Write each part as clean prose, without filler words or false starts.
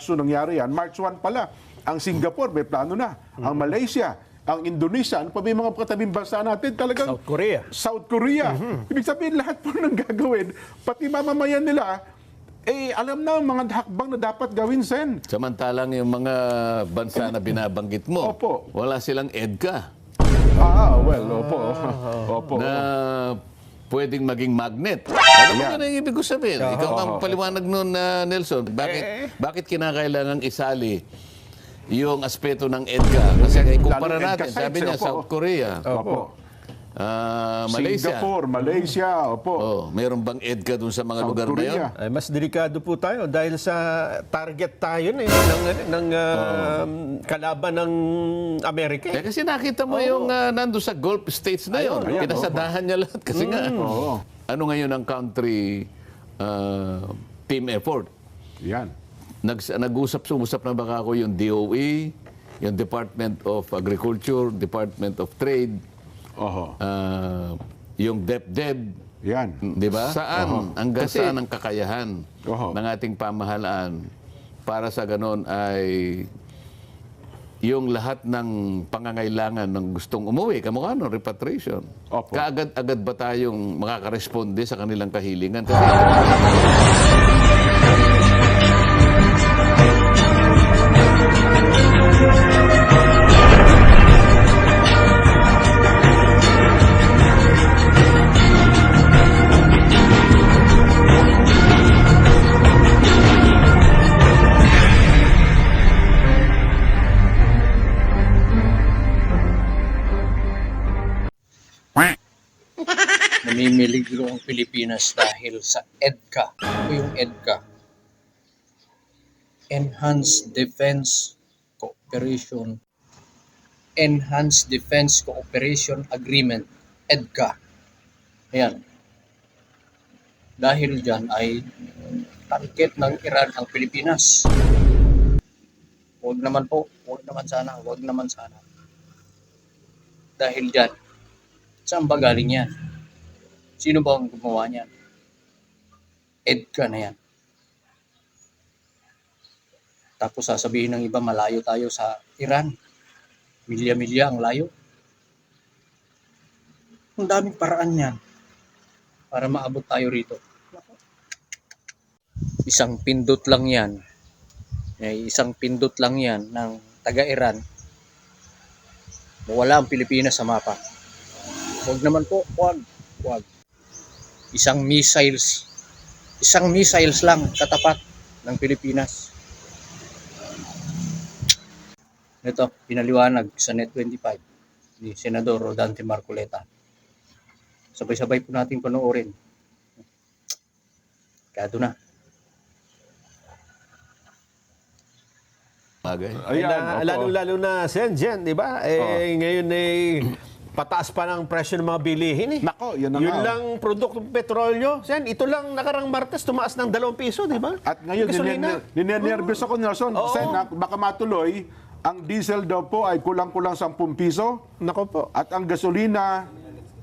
So nangyari yan, March 1 pala, ang Singapore may plano na, ang Malaysia, ang Indonesia, ano pa ba yung mga katabing bansa natin talagang South Korea. South Korea. Ibig sabihin lahat po nang gagawin, pati mamamayan nila, alam na ang mga hakbang na dapat gawin, Sen. Samantalang yung mga bansa na binabanggit mo, Opo. wala silang EDCA Opo. na pwedeng maging magnet. Ano ba yung ibig ko sabihin? Ikaw ang paliwanag nun, Nelson. Bakit kinakailangan isali yung aspeto ng EDCA? Kasi kumpara Lalo natin, EDCA sabi sites, niya, opo. South Korea, Malaysia. Singapore, Malaysia, opo. Meron bang EDCA dun sa mga South lugar na yun? Korea. Ay, mas delikado po tayo dahil sa target tayo ng kalaban ng Amerika. Eh, kasi nakita mo yung nando sa Gulf States na yun. Ayun, Pinasadahan niya lahat kasi nga. Ano ngayon ang country team effort? Yan. Nag-usap na baka ako yung DOE, yung Department of Agriculture, Department of Trade, yung DepDep, Yan. di ba? Saan? Saan ang kakayahan ng ating pamahalaan para sa ganon ay yung lahat ng pangangailangan ng gustong umuwi, kamukha no, repatriation. Opo. Kaagad-agad ba tayong makakaresponde sa kanilang kahilingan? Kasi Namimiligro ang Pilipinas dahil sa EDCA. Ano yung EDCA? Enhanced Defense Cooperation. Enhanced Defense Cooperation Agreement. EDCA. Ayan. Dahil dyan ay target ng Iran ang Pilipinas. Huwag naman po. Huwag naman sana. Huwag naman sana. Dahil dyan, saan ba galing yan? Sino ba ang gumawa niyan? EDCA na yan. Tapos sasabihin ng iba, malayo tayo sa Iran. Milya-milya ang layo. Ang daming paraan yan para maabot tayo rito. Isang pindot lang yan. Isang pindot lang yan ng taga-Iran. Wala ang Pilipinas sa mapa. Huwag naman po. Huwag. Isang missiles lang katapat ng Pilipinas. Ito, pinaliwanag sa Net25 ni Senador Rodante Marcoleta. Sabay-sabay po natin panoorin. Kado na. Lalo na, Sen, Jen, di ba? Ngayon pataas pa ng presyo ng mga bilihin eh. Nako, yun na Yun nga. lang produktong petrolyo. Sen, ito lang nakarang Martes tumaas ng 2 piso, di ba? At ngayon, Gasolina. ninenervyos ako, Nelson. Sen, baka matuloy, ang diesel daw po ay kulang-kulang 10 piso. Nako po. At ang gasolina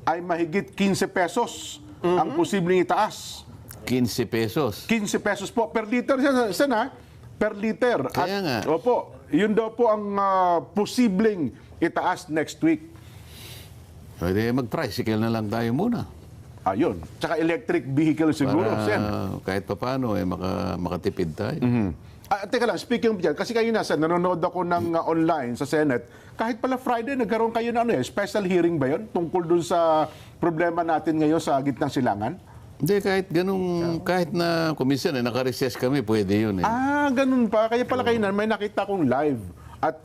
ay mahigit 15 pesos ang posibleng itaas. 15 pesos. 15 pesos po per liter, Sen, ha? Per liter. Kaya nga. Opo, yun daw po ang posibleng itaas next week. Pwede mag-tricycle na lang tayo muna. Ayun. Tsaka electric vehicle siguro, Sen. Kahit pa paano, makatipid tayo. Teka lang, speaking of dyan, kasi kayo nasa, nanonood ako ng online sa Senate, kahit pala Friday, nagkaroon kayo ng special hearing ba yun? Tungkol dun sa problema natin ngayon sa gitnang silangan? Hindi, kahit na kuminsan, naka-recess kami, pwede yun eh. Ganun pa. Kaya pala kayo na, may nakita kong live. At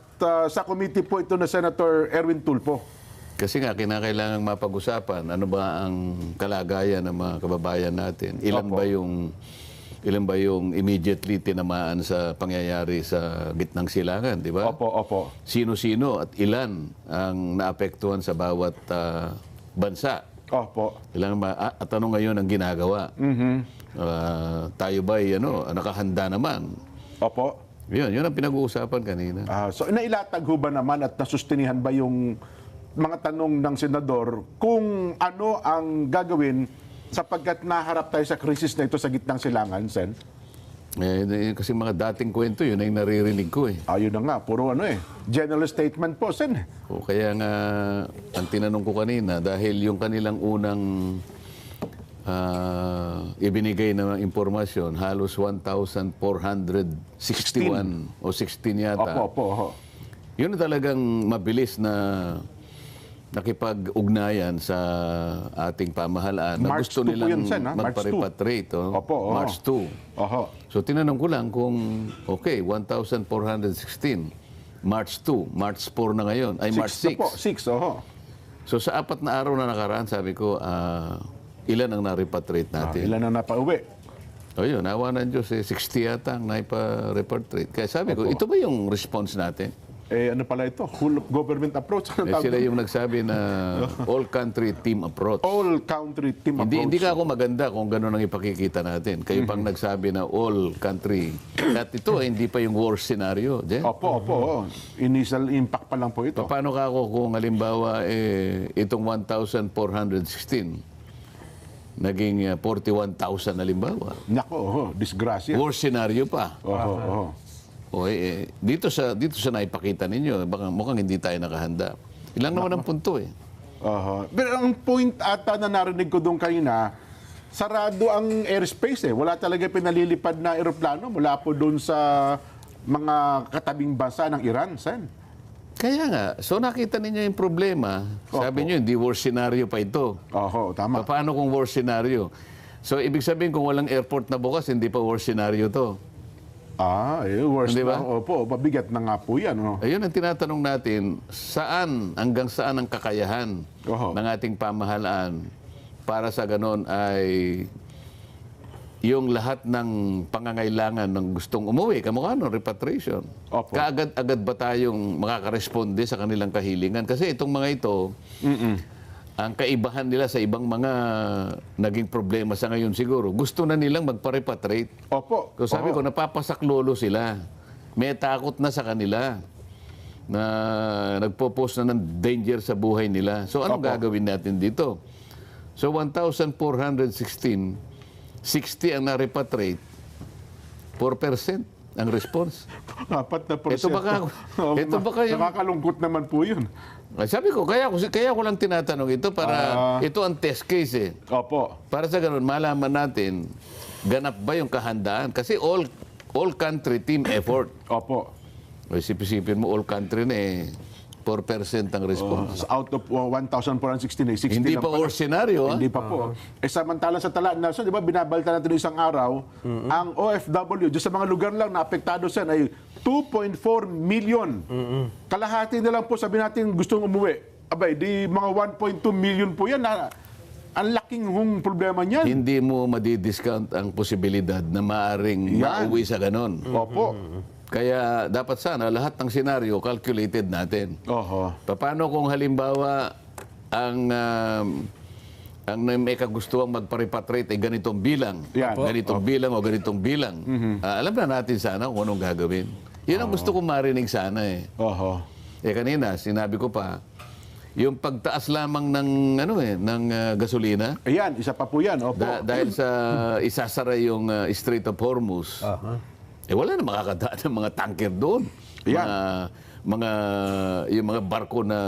sa committee po ito na Senator Erwin Tulfo. Kasi nga, kinakailangang mapag-usapan, ano ba ang kalagayan ng mga kababayan natin? Ilan ba yung immediately tinamaan sa pangyayari sa gitnang silangan, di ba? Opo. Sino-sino at ilan ang naapektuhan sa bawat bansa? Opo. At ano ngayon ang ginagawa? Tayo ba'y nakahanda naman? Opo. Yun ang pinag-uusapan kanina. So, nailatag ho ba naman at nasustinihan ba yung mga tanong ng senador kung ano ang gagawin sapagkat naharap tayo sa krisis na ito sa gitnang silangan, Sen? Kasi mga dating kwento, yun ay naririnig ko eh. Ayun na nga, puro general statement po, Sen. O kaya nga, ang tinanong ko kanina, dahil yung kanilang unang ibinigay na impormasyon, halos 1,461 o 16 yata. Opo. Yun na talagang mabilis na nakipag-ugnayan sa ating pamahalaan na March gusto 2 po nilang yun, Sen, ha? March 2. magpa-repatriate. Opo, oo. March 2. Oho. So tinanong ko lang kung, okay, 1,416, March 2, March 4 na ngayon, ay March 6. Po, 6, oho. So sa 4 na araw na nakaraan, sabi ko, ilan ang na-repatriate natin? Ilan na napauwi? O yun, awa ng Diyos, 60 yata ang naipa-repatriate. Kaya sabi ko, ito ba yung response natin? Ano pala ito? Whole of government approach? Sila yung nagsabi na all-country team approach. All-country team approach. Hindi ka ako maganda kung gano'n ang ipakikita natin. Kayo pang nagsabi na all-country. At ito, hindi pa yung worst scenario. Opo. Initial impact pa lang po ito. Paano ka ako kung halimbawa itong 1,416 naging 41,000 halimbawa? Nako, disgrasya. Worst scenario pa. Oho. Dito sa naipakita ninyo, baka mukhang hindi tayo nakahanda. Ilang naman ang punto eh. Pero ang point ata na narinig ko doon kanina, sarado ang airspace eh. Wala talaga pinalilipad na eroplano mula po doon sa mga katabing bansa ng Iran, Sen. Kaya nga, so nakita ninyo yung problema. Sabi nyo, hindi worst scenario pa ito. Oho, tama. Paano kung worst scenario? So ibig sabihin kung walang airport na bukas, hindi pa worst scenario to. Worst Hindi ba? na. Opo, mabigat na nga po yan. Ayun ang tinatanong natin, hanggang saan ang kakayahan ng ating pamahalaan para sa ganon ay yung lahat ng pangangailangan ng gustong umuwi, kamukha nun, repatriation. Opo. Kaagad-agad ba tayong makakaresponde sa kanilang kahilingan? Kasi itong mga ito, ang kaibahan nila sa ibang mga naging problema sa ngayon siguro, gusto na nilang magpa-repatriate. Opo. So sabi ko, napapasaklolo sila. May takot na sa kanila na nagpo-post na ng danger sa buhay nila. So anong gagawin natin dito? So 1,416, 60 ang na-repatriate, 4% ang response. 4%. Ito baka yung... Nakakalungkot naman po yun. Sabi ko, kaya ko lang tinatanong ito para ito ang test case eh. Opo. Para sa ganun, malaman natin, ganap ba yung kahandaan? Kasi all country team effort. Opo. Isip-isipin mo, all country na 4% ang response. Out of 1,416, 60 Hindi lang pa pala. worst scenario, Hindi pa po. Samantalang sa Talaan, Nelson, di ba, binabalita natin isang araw, ang OFW, dyan sa mga lugar lang na apektado siya ay 2.4 million. Kalahati na lang po, sabi natin, gustong umuwi. Abay, di mga 1.2 million po yan. Ang laking problema niyan. Hindi mo madidiscount ang posibilidad na maaring mauwi sa ganon. Opo. Kaya dapat sana lahat ng senaryo calculated natin. Oho. Paano kung halimbawa ang may kagustuhang magpa-repatriate ay ganitong bilang, Yan. ganitong bilang o ganitong bilang. Alam na natin sana kung anong gagawin. Yan ang gusto kong marinig sana eh. Oho. Kanina sinabi ko pa, yung pagtaas lamang ng gasolina, Ayan, isa pa po yan. Opo. dahil sa isasara yung Strait of Hormuz. Wala na makakadaan ng mga tanker doon. Yan. Yung mga barko na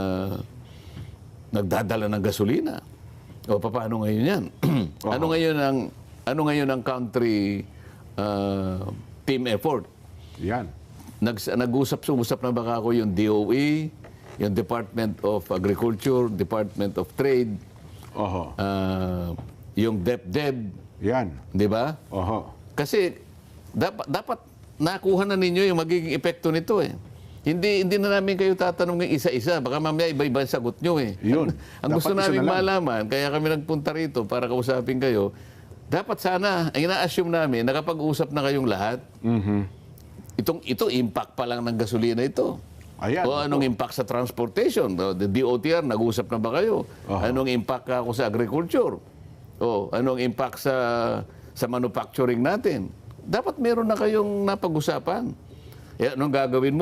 nagdadala ng gasolina. O paano ngayon yan? Ano ngayon ang country team effort? Yan. Nag-usap na baka ako yung DOE, yung Department of Agriculture, Department of Trade, Oho. yung DepDep, Yan. di ba? Oho. Kasi dapat nakuha na ninyo yung magiging epekto nito eh. Hindi na namin kayo tatanungin isa-isa. Baka mamaya iba-iba ang sagot nyo eh. Yun. Ang gusto Dapat isa namin na lang. malaman, kaya kami nagpunta rito para kausapin kayo, dapat sana, ang ina-assume namin, nakapag-usap na kayong lahat. Ito, impact pa lang ng gasolina ito. Ayan. O anong impact sa transportation? The DOTR, nag-usap na ba kayo? Anong impact ako sa agriculture? O anong impact sa manufacturing natin? Dapat meron na kayong napag-usapan. Anong gagawin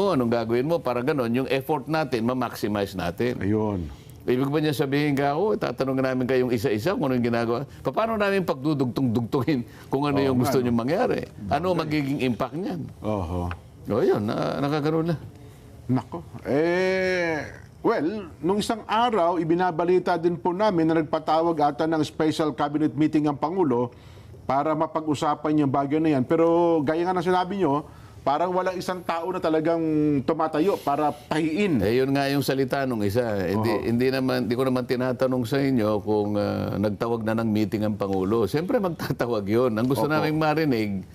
mo? Para ganon, yung effort natin, ma-maximize natin. Ayun. Ibig ba niya sabihin ka ako, tatanungin namin kayong isa-isa kung ano yung ginagawa. Paano namin pagdudugtong-dugtungin kung ano yung gusto niyo mangyari? Ano magiging impact niyan? Oho. O yun, nakakaroon na. Nako. Well, nung isang araw, ibinabalita din po namin na nagpatawag ata ng special cabinet meeting ang Pangulo para mapag-usapan yung bagay na yan. Pero gaya nga ng sinabi nyo, parang walang isang tao na talagang tumatayo para pahiin. Yun nga yung salita nung isa. Hindi ko naman tinatanong sa inyo kung nagtawag na ng meeting ang Pangulo. Siyempre magtatawag yun. Ang gusto naming marinig,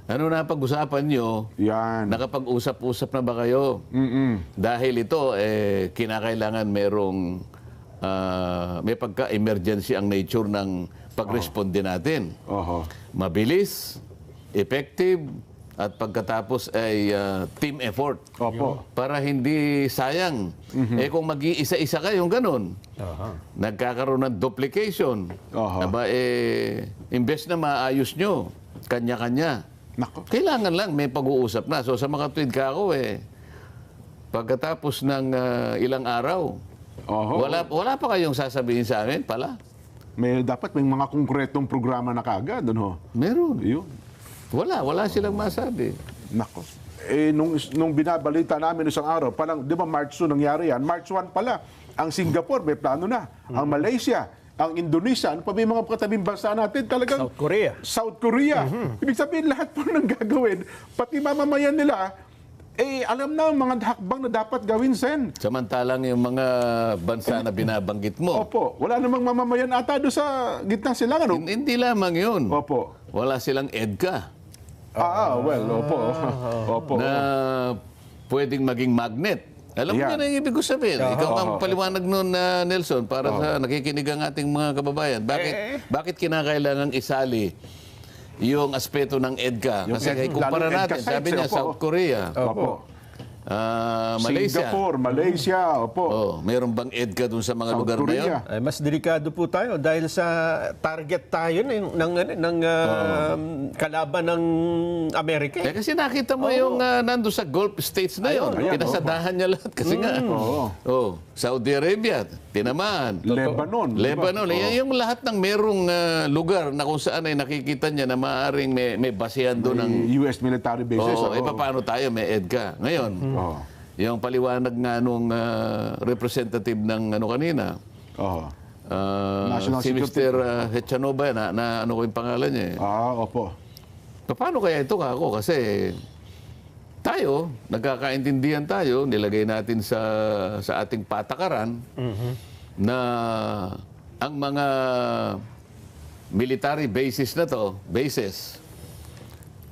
ano na pag-usapan nyo? Yan. Nakapag-usap-usap na ba kayo? Dahil ito, kinakailangan may pagka-emergency ang nature ng pag-responde natin. Oho. Mabilis, effective, at pagkatapos ay team effort. Opo. Para hindi sayang. Kung mag-iisa-isa kayong ganun, nagkakaroon ng duplication. Aba, imbes na maayos nyo, kanya-kanya. Nako. Kailangan lang may pag-uusap na. So sa mga tweet ka ako, pagkatapos ng ilang araw, Oho. wala pa kayong sasabihin sa amin pala? Dapat may mga konkretong programa na kagad. Ano? Meron. Yun. Wala silang masabi. Nako. Nung binabalita namin isang araw, parang, di ba March 2 nangyari yan? March 1 pala, ang Singapore may plano na. Ang Malaysia, ang Indonesia, ano pa may mga katabing bansa natin talagang... South Korea. Ibig sabihin, lahat po nang gagawin, pati mamamayan nila, alam na ang mga hakbang na dapat gawin, Sen. Samantalang yung mga bansa na binabanggit mo, Opo. Wala namang mamamayan ata doon sa gitnang silangan. No? hindi lamang yun. Opo. Wala silang EDCA Opo. na pwedeng maging magnet. Alam mo Yan. yan ang ibig ko sabihin. Ikaw ang paliwanag nun, Nelson, para sa nakikinig ang ating mga kababayan. Bakit kinakailangang isali yung aspeto ng EDCA? Kasi kumpara lalo natin, EDCA sabi sites, niya, opo. South Korea, Opo. Malaysia. Singapore, Malaysia, opo. Mayroon bang EDCA dun sa mga South lugar na yun? Korea. Ay, mas delikado po tayo dahil sa target tayo ng kalaban ng Amerika. Kasi nakita mo yung nando sa Gulf States na yun. Ayan, Pinasadahan niya lahat kasi nga. Saudi Arabia, tinamaan. Lebanon. Lebanon. Yung lahat ng merong lugar na kung saan ay nakikita niya na maaaring may basehan doon ng... US military bases. paano tayo? May EDCA. Ngayon, yung paliwanag nga nung representative ng kanina, National si Security. Mr. Hechanova, na ano ko yung pangalan niya eh. Opo. Paano kaya ito ako? Kasi tayo, nagkakaintindihan tayo, nilagay natin sa ating patakaran na ang mga military bases na to,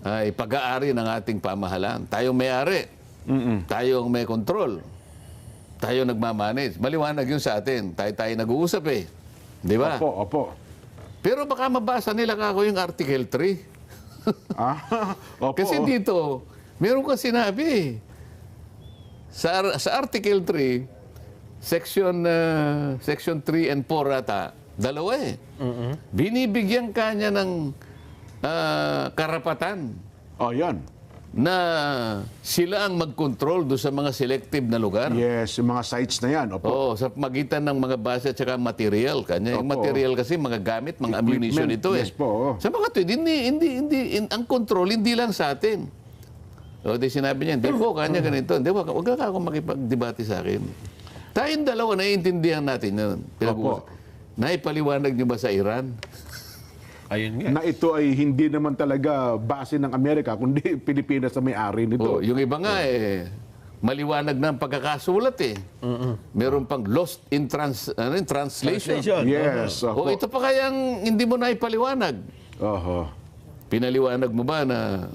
ay pag-aari ng ating pamahalaan. Tayo may-ari. Tayo ang may control. Tayo nagmamanage. Maliwanag yun sa atin. Tayo nag-uusap eh. Di ba? Opo. Pero baka mabasa nila kako yung Article 3. Opo. Kasi dito, meron kang sinabi. Sa Article 3, Section 3 and 4 ata, dalawa eh. Binibigyan ka niya ng karapatan Yan. na sila ang mag-control do sa mga selective na lugar. Yes, yung mga sites na yan. Opo. Oo, sa magitan ng mga base at saka material. Kanya yung Opo. material kasi mga gamit, mga ammunition ito eh. Yes po. Sa mga tweet, ang control hindi lang sa atin. O di sinabi niya, hindi po, kanya ganito. Hindi, wag ka akong makipag-debate sa akin. Tayong dalawa, naiintindihan natin yun. Naipaliwanag niyo ba sa Iran? Ayun nga. Na ito ay hindi naman talaga base ng Amerika, kundi Pilipinas na may-ari nito. Yung iba nga maliwanag na ang pagkakasulat eh. Meron pang lost in translation. Yes. O ito pa kayang hindi mo na ipaliwanag. Pinaliwanag mo ba na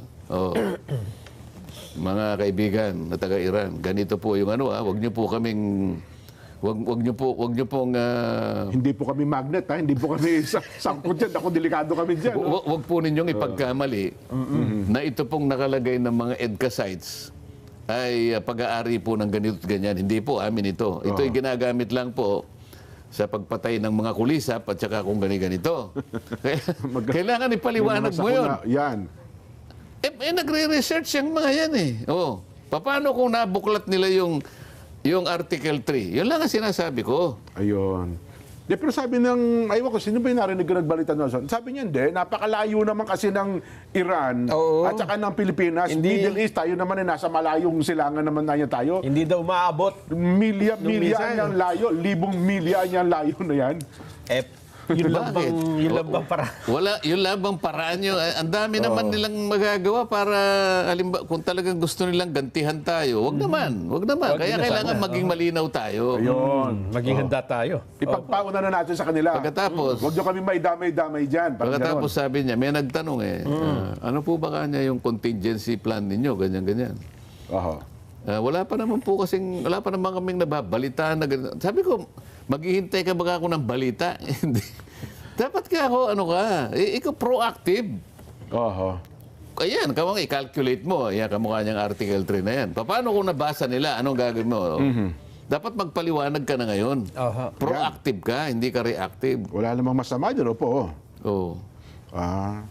mga kaibigan na taga-Iran, ganito po yung wag niyo po kaming wag niyo pong Hindi po kami magnet, hindi po kami sangkot dyan. Ako, delikado kami dyan. wag po ninyong ipagkamali na ito pong nakalagay ng mga EDCA sites ay pag-aari po ng ganito at ganyan. Hindi po amin ito. Ito ay ginagamit lang po sa pagpatay ng mga kulisap at saka kung ganito. Kailangan ipaliwanag mo yun. Yan. Nagre-research yung mga yan eh. Paano kung nabuklat nila yung yung Article 3. Yun lang ang sinasabi ko. Ayun. Di, pero sabi ng, aywan ko, sino ba yung narinig ko nagbalita doon? Sabi niya, hindi, napakalayo naman kasi ng Iran Oo. at saka ng Pilipinas. Hindi- Middle East, tayo naman nasa malayong silangan naman na tayo. Hindi daw maabot. Milya Nung minsan, niyang layo, libong milya niyang layo na yan. Eh, yun lang Bakit? bang para... Wala, yun lang bang paraan nyo? Ang dami naman nilang magagawa para, kung talagang gusto nilang gantihan tayo, wag naman. Kaya kailangan maging malinaw tayo. Ayun. Maging handa tayo. Ipagpauna na natin sa kanila. Pagkatapos, Huwag nyo kami may damay-damay dyan. Parang Pagkatapos ganon. sabi niya, may nagtanong ano po ba kanya yung contingency plan ninyo, ganyan-ganyan. Oho. Wala pa naman kaming nababalitaan na ganyan. Sabi ko, maghihintay ka ba ako ng balita? Hindi. Dapat ka ako, ikaw proactive. Oho. Ayan, i-calculate mo. Ayan, kamukha niyang Article 3 na yan. Paano kung nabasa nila, anong gagawin mo? Dapat magpaliwanag ka na ngayon. Aha. Proactive ka, hindi ka reactive. Wala namang masama dyan, opo. Oh. Ah.